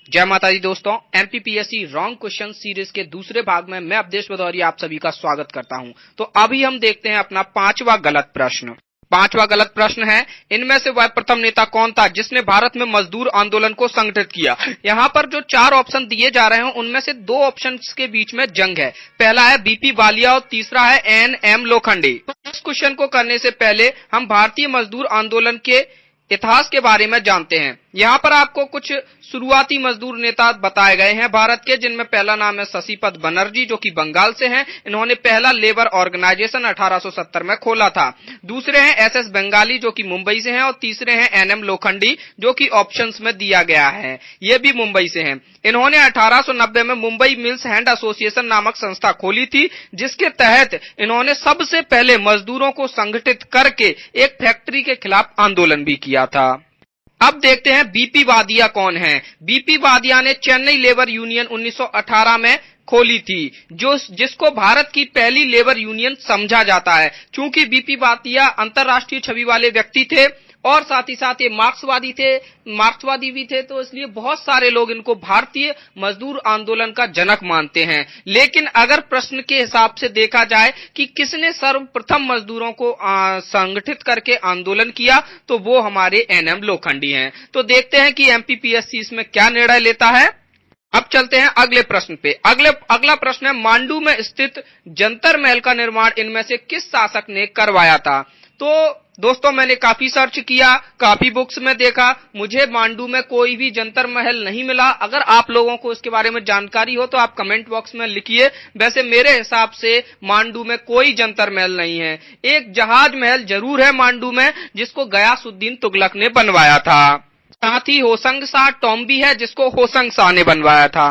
जय माता दी दोस्तों, एमपीपीएससी रॉन्ग क्वेश्चन सीरीज के दूसरे भाग में मैं अवधेश भदौरिया आप सभी का स्वागत करता हूं। तो अभी हम देखते हैं अपना पांचवा गलत प्रश्न। पांचवा गलत प्रश्न है, इनमें से वह प्रथम नेता कौन था जिसने भारत में मजदूर आंदोलन को संगठित किया। यहाँ पर जो चार ऑप्शन दिए जा रहे हैं उनमें से दो ऑप्शन के बीच में जंग है। पहला है बीपी बालिया और तीसरा है एन.एम. लोखंडे। तो इस क्वेश्चन को करने से पहले हम भारतीय मजदूर आंदोलन के इतिहास के बारे में जानते हैं। यहाँ पर आपको कुछ शुरुआती मजदूर नेता बताए गए हैं भारत के, जिनमें पहला नाम है शशिपद बनर्जी जो कि बंगाल से हैं। इन्होंने पहला लेबर ऑर्गेनाइजेशन 1870 में खोला था। दूसरे हैं एस.एस. बंगाली जो कि मुंबई से हैं और तीसरे हैं एन.एम. लोखंडी जो कि ऑप्शंस में दिया गया है, ये भी मुंबई से हैं। इन्होंने 1890 में मुंबई मिल्स हैंड एसोसिएशन नामक संस्था खोली थी, जिसके तहत इन्होंने सबसे पहले मजदूरों को संगठित करके एक फैक्ट्री के खिलाफ आंदोलन भी किया था। अब देखते हैं बीपी वादिया कौन है। बीपी वादिया ने चेन्नई लेबर यूनियन 1918 में खोली थी, जिसको भारत की पहली लेबर यूनियन समझा जाता है। चूंकि बीपी वादिया अंतर्राष्ट्रीय छवि वाले व्यक्ति थे और साथ ही साथ ये मार्क्सवादी भी थे, तो इसलिए बहुत सारे लोग इनको भारतीय मजदूर आंदोलन का जनक मानते हैं। लेकिन अगर प्रश्न के हिसाब से देखा जाए कि किसने सर्वप्रथम मजदूरों को संगठित करके आंदोलन किया, तो वो हमारे एन.एम. लोखंडी हैं। तो देखते हैं कि एमपीपीएससी इसमें क्या निर्णय लेता है। अब चलते हैं अगले प्रश्न पे। अगला प्रश्न है, मांडू में स्थित जंतर महल का निर्माण इनमें से किस शासक ने करवाया था। तो दोस्तों मैंने काफी सर्च किया, काफी बुक्स में देखा, मुझे मांडू में कोई भी जंतर महल नहीं मिला। अगर आप लोगों को इसके बारे में जानकारी हो तो आप कमेंट बॉक्स में लिखिए। वैसे मेरे हिसाब से मांडू में कोई जंतर महल नहीं है। एक जहाज महल जरूर है मांडू में, जिसको गयासुद्दीन तुगलक ने बनवाया था। साथ ही होशंग शाह टॉम भी है, जिसको होशंग शाह ने बनवाया था।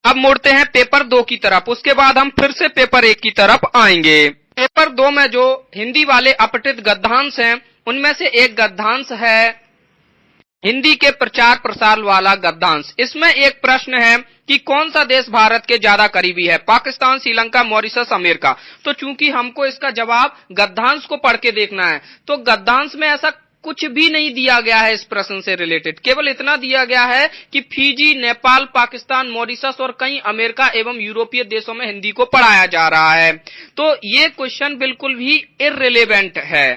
अब मुड़ते हैं पेपर 2 की तरफ, उसके बाद हम फिर से पेपर 1 की तरफ आएंगे। पेपर 2 में जो हिंदी वाले अपठित गद्यांश हैं, उनमें से एक गद्यांश है हिंदी के प्रचार प्रसार वाला गद्यांश। इसमें एक प्रश्न है कि कौन सा देश भारत के ज्यादा करीबी है, पाकिस्तान, श्रीलंका, मॉरिशस, अमेरिका। तो चूंकि हमको इसका जवाब गद्यांश को पढ़ के देखना है, तो गद्यांश में ऐसा कुछ भी नहीं दिया गया है इस प्रश्न से रिलेटेड। केवल इतना दिया गया है कि फिजी, नेपाल, पाकिस्तान, मॉरिशस और कई अमेरिका एवं यूरोपीय देशों में हिंदी को पढ़ाया जा रहा है। तो ये क्वेश्चन बिल्कुल भी इर्रिलेवेंट है।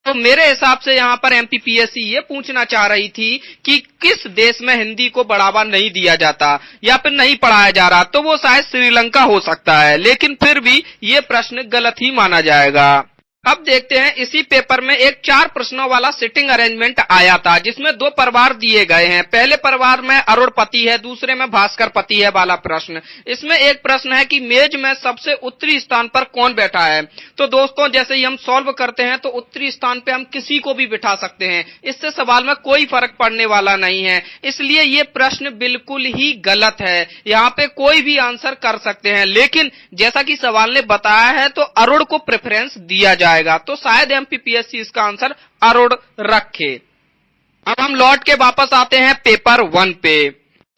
तो मेरे हिसाब से यहाँ पर एमपीपीएससी ये पूछना चाह रही थी कि किस देश में हिंदी को बढ़ावा नहीं दिया जाता या फिर नहीं पढ़ाया जा रहा, तो वो शायद श्रीलंका हो सकता है। लेकिन फिर भी ये प्रश्न गलत ही माना जाएगा। अब देखते हैं, इसी पेपर में एक 4 प्रश्नों वाला सिटिंग अरेंजमेंट आया था, जिसमें 2 परिवार दिए गए हैं। पहले परिवार में अरुणपति है, दूसरे में भास्कर पति है वाला प्रश्न। इसमें एक प्रश्न है कि मेज में सबसे उत्तरी स्थान पर कौन बैठा है। तो दोस्तों जैसे ही हम सॉल्व करते हैं तो उत्तरी स्थान पे हम किसी को भी बिठा सकते हैं, इससे सवाल में कोई फर्क पड़ने वाला नहीं है। इसलिए ये प्रश्न बिल्कुल ही गलत है, यहाँ पे कोई भी आंसर कर सकते हैं। लेकिन जैसा कि सवाल ने बताया है तो अरुण को प्रेफरेंस दिया जाएगा, तो शायद एमपीपीएससी इसका आंसर अरुण रखे। अब हम लौट के वापस आते हैं पेपर 1 पे।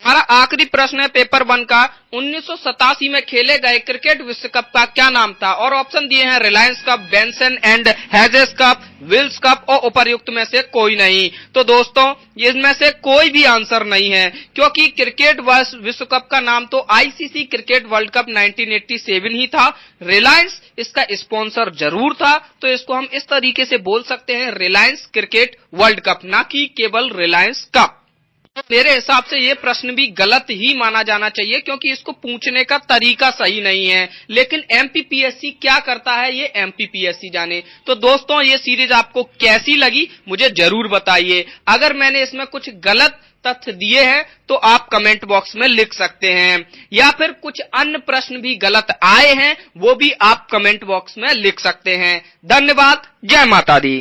हमारा आखिरी प्रश्न है पेपर 1 का, 1987 में खेले गए क्रिकेट विश्व कप का क्या नाम था। और ऑप्शन दिए हैं Reliance cup, Benson and Hedges cup, Wills cup और उपर्युक्त में से कोई नहीं। तो दोस्तों इसमें से कोई भी आंसर नहीं है, क्योंकि क्रिकेट विश्व कप का नाम तो आईसीसी क्रिकेट वर्ल्ड कप 1987 ही था। रिलायंस इसका स्पॉन्सर जरूर था, तो इसको हम इस तरीके से बोल सकते हैं रिलायंस क्रिकेट वर्ल्ड कप, ना कि केवल रिलायंस कप। तो मेरे हिसाब से ये प्रश्न भी गलत ही माना जाना चाहिए, क्योंकि इसको पूछने का तरीका सही नहीं है। लेकिन एमपीपीएससी क्या करता है ये एमपीपीएससी जाने। तो दोस्तों ये सीरीज आपको कैसी लगी मुझे जरूर बताइए। अगर मैंने इसमें कुछ गलत तथ्य दिए हैं तो आप कमेंट बॉक्स में लिख सकते हैं, या फिर कुछ अन्य प्रश्न भी गलत आए हैं वो भी आप कमेंट बॉक्स में लिख सकते हैं। धन्यवाद। जय माता दी।